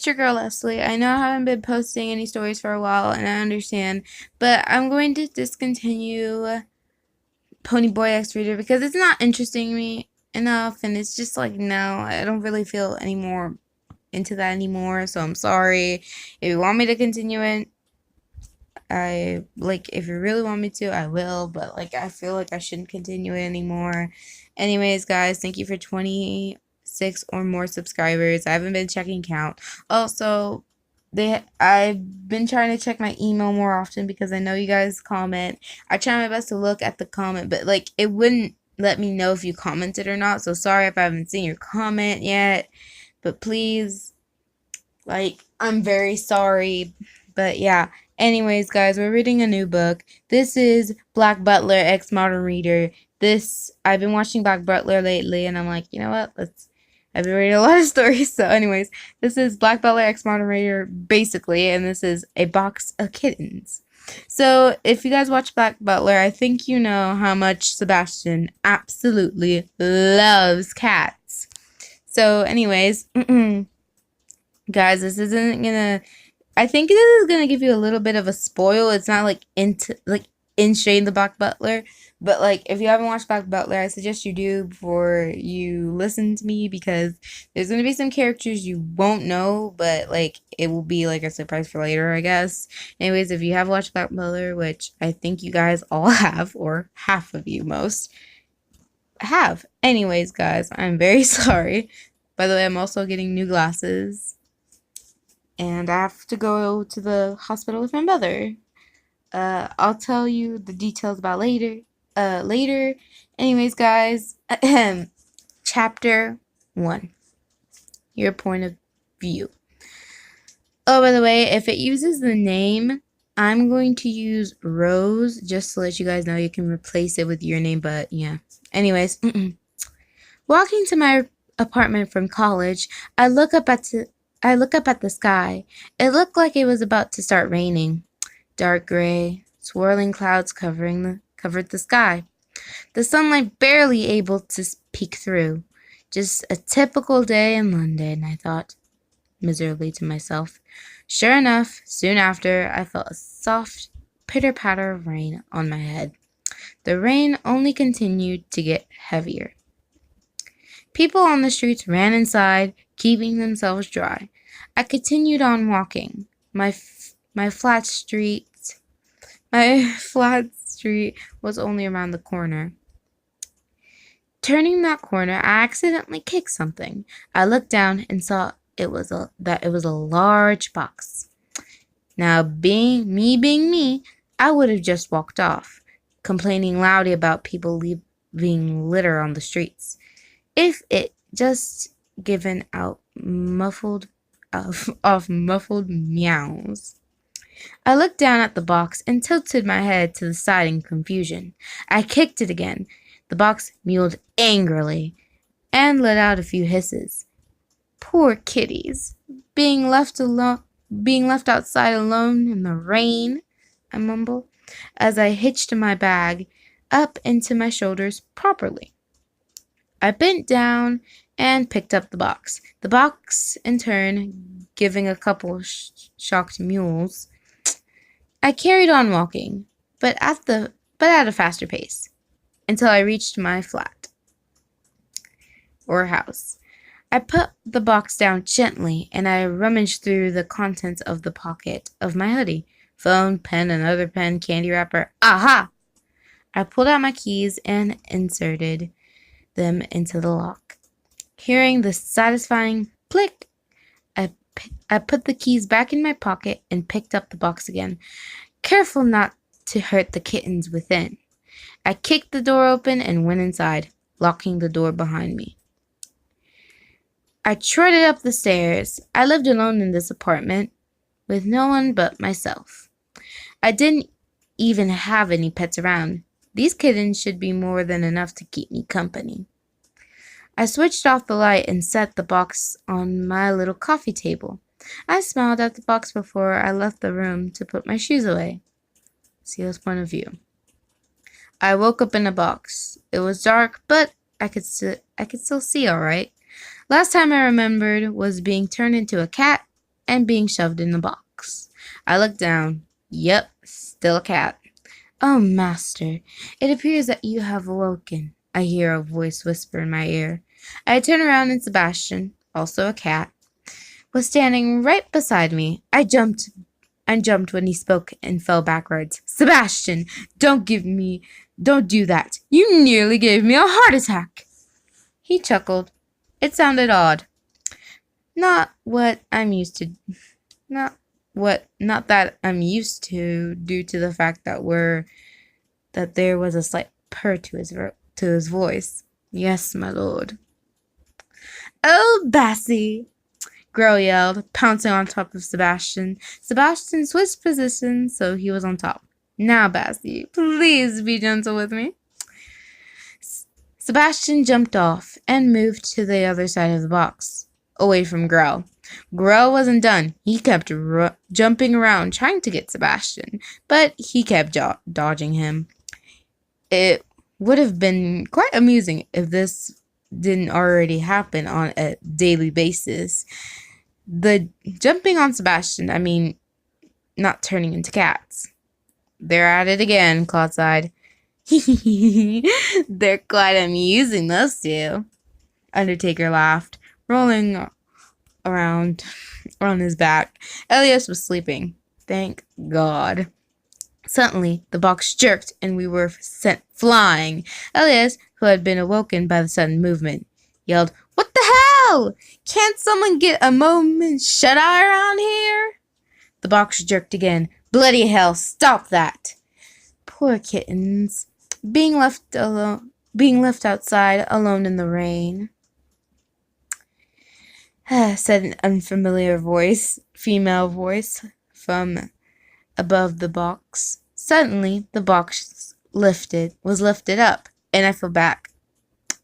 your girl Leslie. I know I haven't been posting any stories for a while, and I understand, but I'm going to discontinue Ponyboy X Reader because it's not interesting me enough, and it's just like, no, I don't really feel any more into that anymore, so I'm sorry. If you want me to continue it, if you really want me to, I will, but like, I feel like I shouldn't continue it anymore. Anyways, guys, thank you for 26 or more subscribers. I haven't been checking count. Also, I've been trying to check my email more often because I know you guys comment. I try my best to look at the comment, but like, it wouldn't let me know if you commented or not, so sorry if I haven't seen your comment yet, but please, like, I'm very sorry. But yeah, anyways, guys, we're reading a new book. This is Black Butler X Modern Reader. I've been watching Black Butler lately, and I'm like, you know what, I've been reading a lot of stories. So anyways, this is Black Butler X Modern Reader, basically, and this is a box of kittens. So if you guys watch Black Butler, I think you know how much Sebastian absolutely loves cats. So anyways, guys, this isn't gonna, I think this is gonna give you a little bit of a spoil. It's not like in shade the Black Butler, but like, if you haven't watched Black Butler, I suggest you do before you listen to me, because there's gonna be some characters you won't know, but like, it will be like a surprise for later, I guess. Anyways, if you have watched Black Butler, which I think you guys all have, or half of you most have. Anyways, guys, I'm very sorry. By the way, I'm also getting new glasses, and I have to go to the hospital with my mother. I'll tell you the details about later. Anyways, guys, Chapter 1. Your point of view. Oh, by the way, if it uses the name, I'm going to use Rose, just to let you guys know. You can replace it with your name, but yeah. Anyways, walking to my apartment from college, I look up at the sky. It looked like it was about to start raining. Dark gray, swirling clouds covered the sky. The sunlight barely able to peek through. Just a typical day in London, I thought miserably to myself. Sure enough, soon after, I felt a soft pitter-patter of rain on my head. The rain only continued to get heavier. People on the streets ran inside, keeping themselves dry. I continued on walking. My flat street was only around the corner. Turning that corner, I accidentally kicked something. I looked down and saw it was a large box. Now, being me, I would have just walked off, complaining loudly about people leaving litter on the streets, if it just given out muffled meows. I looked down at the box and tilted my head to the side in confusion. I kicked it again. The box mewed angrily and let out a few hisses. Poor kitties, being left outside alone in the rain, I mumbled, as I hitched my bag up into my shoulders properly. I bent down and picked up the box. The box, in turn, giving a couple shocked mews. I carried on walking, but at a faster pace, until I reached my flat, or house. I put the box down gently, and I rummaged through the contents of the pocket of my hoodie. Phone, pen, another pen, candy wrapper. Aha! I pulled out my keys and inserted them into the lock. Hearing the satisfying click, I put the keys back in my pocket and picked up the box again, careful not to hurt the kittens within. I kicked the door open and went inside, locking the door behind me. I trotted up the stairs. I lived alone in this apartment, with no one but myself. I didn't even have any pets around. These kittens should be more than enough to keep me company. I switched off the light and set the box on my little coffee table. I smiled at the box before I left the room to put my shoes away. Seal's point of view. I woke up in a box. It was dark, but I could still see all right. Last time I remembered was being turned into a cat and being shoved in the box. I looked down. Yep, still a cat. Oh, master, it appears that you have awoken, I hear a voice whisper in my ear. I turn around and Sebastian, also a cat, was standing right beside me. I jumped when he spoke and fell backwards. Sebastian, don't do that. You nearly gave me a heart attack. He chuckled. It sounded odd. Not what I'm used to. Not that I'm used to, due to the fact that there was a slight purr to his voice. Yes, my lord. Oh, Bassie! Grow yelled, pouncing on top of Sebastian. Sebastian switched positions, so he was on top. Now, Bassie, please be gentle with me. Sebastian jumped off and moved to the other side of the box, away from Grow. Grow wasn't done. He kept jumping around trying to get Sebastian, but he kept dodging him. It would have been quite amusing if this didn't already happen on a daily basis. The jumping on Sebastian, not turning into cats. They're at it again, Claude sighed. They're quite amusing, those two. Undertaker laughed, rolling around on his back. Elias was sleeping. Thank God. Suddenly, the box jerked and we were sent flying. Elias, who had been awoken by the sudden movement, yelled, "What the hell? Can't someone get a moment's shut-eye around here?" The box jerked again. Bloody hell, stop that. Poor kittens. Being left outside alone in the rain, said an unfamiliar voice, female voice, from above the box. Suddenly, the box was lifted up, and I fell back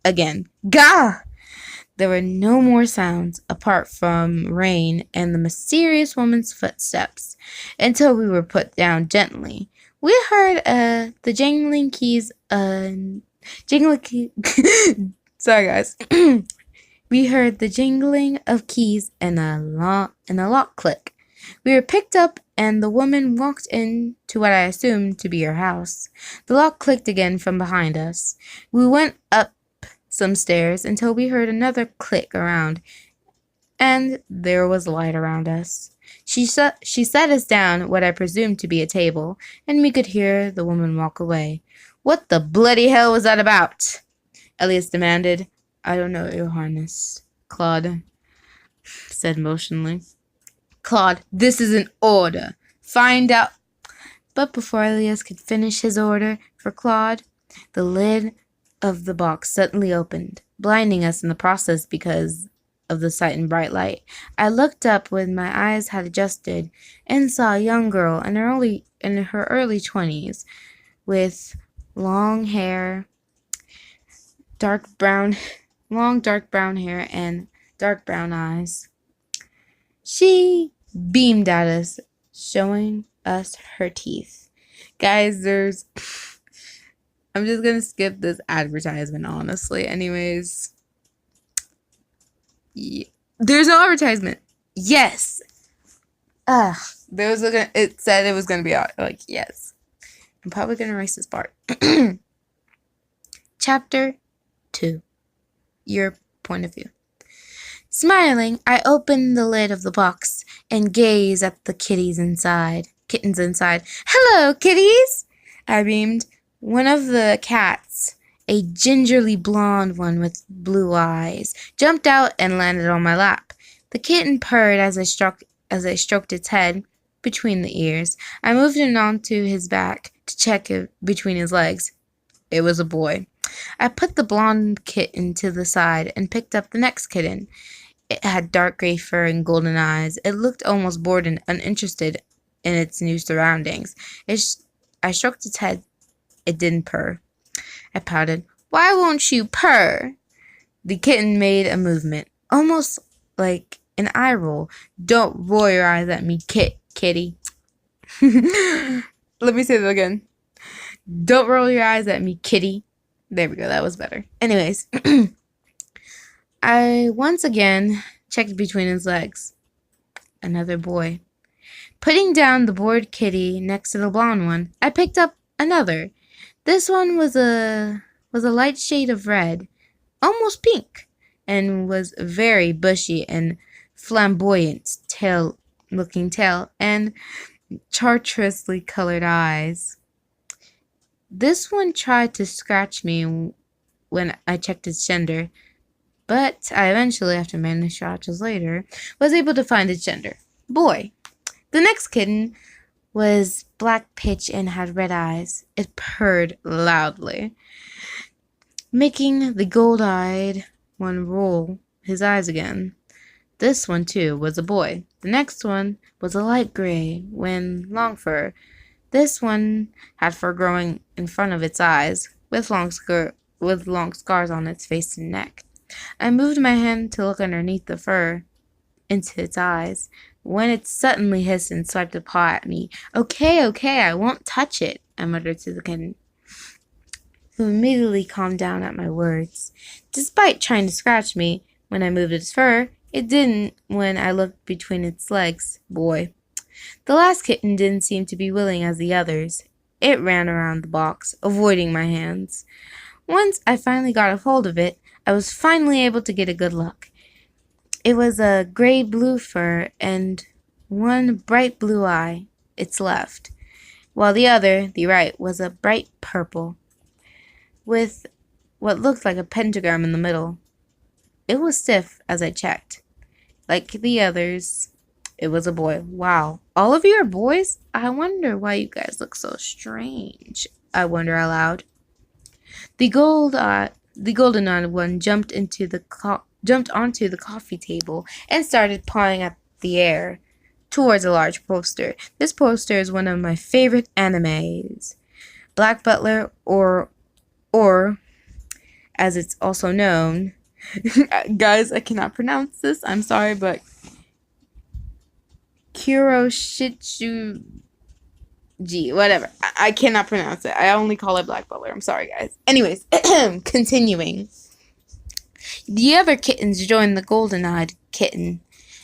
again. Gah! There were no more sounds apart from rain and the mysterious woman's footsteps until we were put down gently. We heard the jingling keys. Sorry, guys. We heard the jingling of keys and a lock click. We were picked up, and the woman walked into what I assumed to be her house. The lock clicked again from behind us. We went up some stairs until we heard another click around, and there was light around us. She set us down what I presumed to be a table, and we could hear the woman walk away. What the bloody hell was that about? Elias demanded. I don't know, Your Highness, Claude said emotionally. Claude, this is an order. Find out. But before Elias could finish his order for Claude, the lid of the box suddenly opened, blinding us in the process because of the sudden bright light. I looked up when my eyes had adjusted and saw a young girl in her early 20s with long dark brown hair and dark brown eyes. She beamed at us, showing us her teeth. Guys, I'm just gonna skip this advertisement, honestly. Anyways, yeah. There's no advertisement. Yes. It said it was gonna be like, yes. I'm probably gonna erase this part. Chapter 2. Your point of view. Smiling, I opened the lid of the box and gazed at the kittens inside. Hello, kitties! I beamed. One of the cats, a gingerly blonde one with blue eyes, jumped out and landed on my lap. The kitten purred as I stroked its head between the ears. I moved it onto his back to check it between his legs. It was a boy. I put the blonde kitten to the side and picked up the next kitten. It had dark gray fur and golden eyes. It looked almost bored and uninterested in its new surroundings. I stroked its head. It didn't purr. I pouted. Why won't you purr? The kitten made a movement, almost like an eye roll. Don't roll your eyes at me, kitty. Let me say that again. Don't roll your eyes at me, kitty. There we go. That was better. Anyways, I once again checked between his legs. another boy. Putting down the bored kitty next to the blonde one, I picked up another. This one was a light shade of red, almost pink, and was very bushy and flamboyant looking tail and chartreusely colored eyes. This one tried to scratch me when I checked its gender, but I eventually, after many scratches later, was able to find its gender, boy. The next kitten was black pitch and had red eyes. It purred loudly, making the gold-eyed one roll his eyes again. This one, too, was a boy. The next one was a light gray with long fur. This one had fur growing in front of its eyes, with long scars on its face and neck. I moved my hand to look underneath the fur into its eyes, when it suddenly hissed and swiped a paw at me. Okay, I won't touch it, I muttered to the kitten, who immediately calmed down at my words. Despite trying to scratch me when I moved its fur, it didn't when I looked between its legs, boy. The last kitten didn't seem to be willing as the others. It ran around the box, avoiding my hands. Once I finally got a hold of it, I was finally able to get a good look. It was a gray-blue fur and one bright blue eye, its left, while the other, the right, was a bright purple, with what looked like a pentagram in the middle. It was stiff as I checked. Like the others, it was a boy. Wow, all of you are boys? I wonder why you guys look so strange, I wonder aloud. The golden-eyed one jumped onto the coffee table and started pawing at the air towards a large poster. This poster is one of my favorite animes, Black Butler, or as it's also known. Guys, I cannot pronounce this. I'm sorry, but Kuroshitsuji, whatever. I cannot pronounce it. I only call it Black Butler. I'm sorry, guys. Anyways, continuing. The other kittens joined the golden-eyed kitten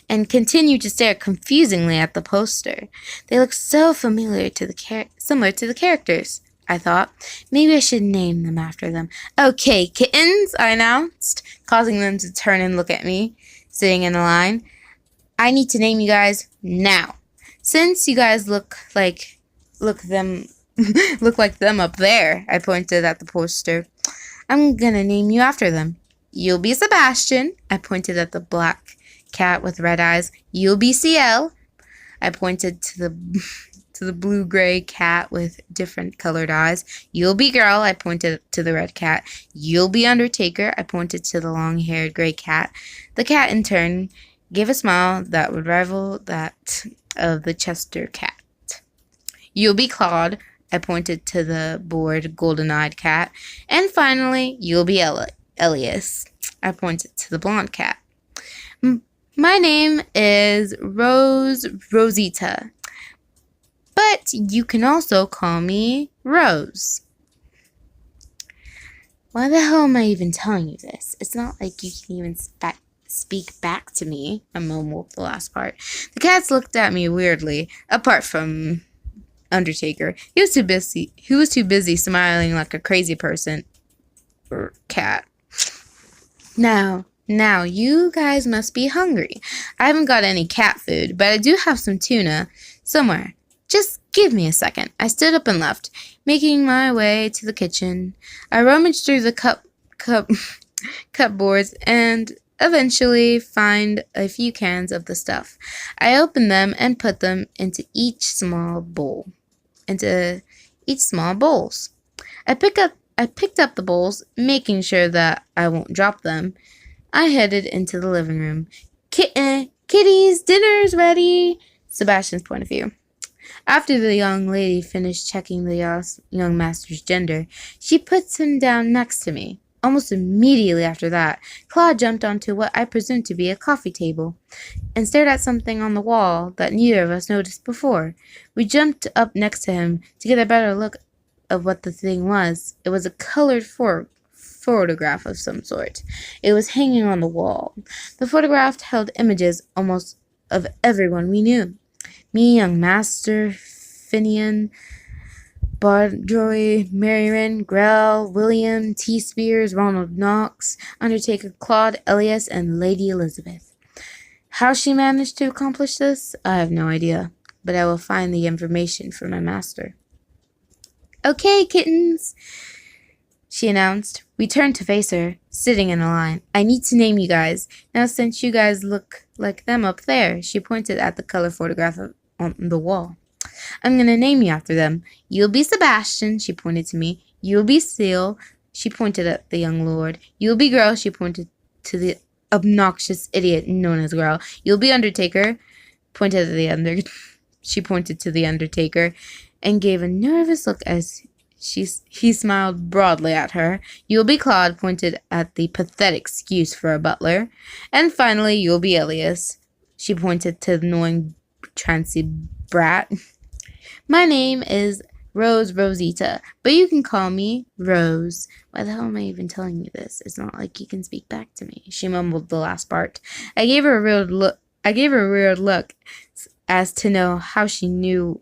and continued to stare confusingly at the poster. They looked so similar to the characters. I thought, maybe I should name them after them. Okay, kittens, I announced, causing them to turn and look at me, sitting in a line. I need to name you guys now. Since you guys look like them up there, I pointed at the poster. I'm gonna name you after them. You'll be Sebastian. I pointed at the black cat with red eyes. You'll be CL. I pointed to the blue-gray cat with different colored eyes. You'll be girl. I pointed to the red cat. You'll be Undertaker. I pointed to the long-haired gray cat. The cat, in turn, gave a smile that would rival that of the Chester cat. You'll be Claude. I pointed to the bored, golden-eyed cat. And finally, you'll be Elias. I pointed to the blonde cat. My name is Rosita, but you can also call me Rose. Why the hell am I even telling you this? It's not like you can even speak back to me. I mumbled the last part. The cats looked at me weirdly, apart from Undertaker. He was too busy smiling like a crazy person. Or cat. Now, you guys must be hungry. I haven't got any cat food, but I do have some tuna somewhere. Just give me a second. I stood up and left, making my way to the kitchen. I rummaged through the cupboards and eventually find a few cans of the stuff. I opened them and put them into each small bowls. I picked up the bowls, making sure that I won't drop them. I headed into the living room. Kitties, dinner's ready. Sebastian's point of view. After the young lady finished checking the young master's gender, she puts him down next to me. Almost immediately after that, Claude jumped onto what I presumed to be a coffee table and stared at something on the wall that neither of us noticed before. We jumped up next to him to get a better look of what the thing was. It was a colored photograph of some sort. It was hanging on the wall. The photograph held images almost of everyone we knew. Me, young Master, Finian, Bardroy, Marion, Grell, William, T. Spears, Ronald Knox, Undertaker Claude, Elias, and Lady Elizabeth. How she managed to accomplish this, I have no idea, but I will find the information for my master. Okay, kittens, she announced. We turned to face her, sitting in a line. I need to name you guys. Now, since you guys look like them up there, she pointed at the color photograph on the wall. I'm going to name you after them. You'll be Sebastian, she pointed to me. You'll be Seal, she pointed at the young lord. You'll be Girl, she pointed to the obnoxious idiot known as Girl. You'll be Undertaker, she pointed to the Undertaker, and gave a nervous look as he smiled broadly at her. You'll be Claude, pointed at the pathetic excuse for a butler. And finally, you'll be Elias, she pointed to the annoying trancy brat. My name is Rose Rosita, but you can call me Rose. Why the hell am I even telling you this? It's not like you can speak back to me. She mumbled the last part. I gave her a weird look as to know how she knew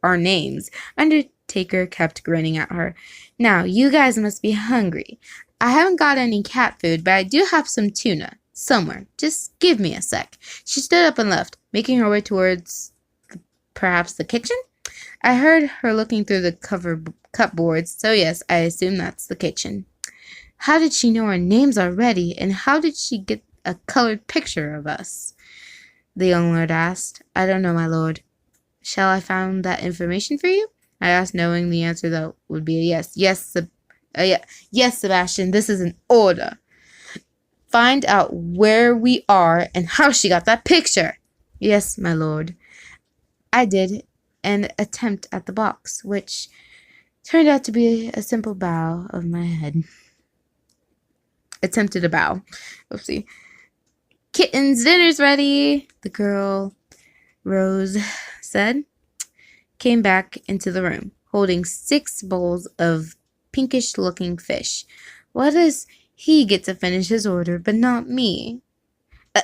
our names. Undertaker kept grinning at her. Now, you guys must be hungry. I haven't got any cat food, but I do have some tuna somewhere. Just give me a sec. She stood up and left, making her way towards perhaps the kitchen? I heard her looking through the cupboards, so yes, I assume that's the kitchen. How did she know our names already, and how did she get a colored picture of us? The young lord asked. I don't know, my lord. Shall I find that information for you? I asked, knowing the answer that would be a yes. Yes, Sebastian, this is an order. Find out where we are and how she got that picture. Yes, my lord. I did an attempt at the box, which turned out to be a simple bow of my head. Attempted a bow. Oopsie. Kittens, dinner's ready, the girl, Rose said, came back into the room, holding 6 bowls of pinkish-looking fish. Why does he get to finish his order, but not me?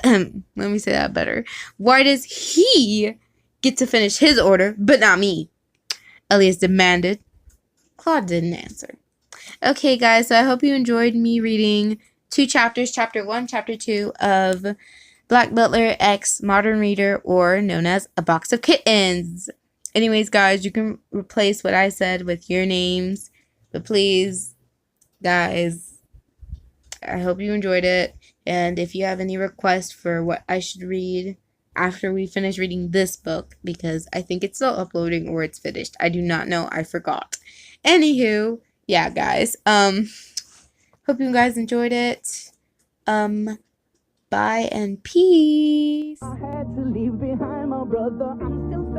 Let me say that better. Why does he get to finish his order, but not me? Elias demanded. Claude didn't answer. Okay, guys, so I hope you enjoyed me reading 2 chapters, Chapter 1, Chapter 2 of Black Butler X Modern Reader, or known as A Box of Kittens. Anyways, guys, you can replace what I said with your names. But please, guys, I hope you enjoyed it. And if you have any requests for what I should read after we finish reading this book, because I think it's still uploading or it's finished. I do not know. I forgot. Anywho, yeah, guys. Hope you guys enjoyed it. Bye and peace. I had to leave behind my brother. I'm still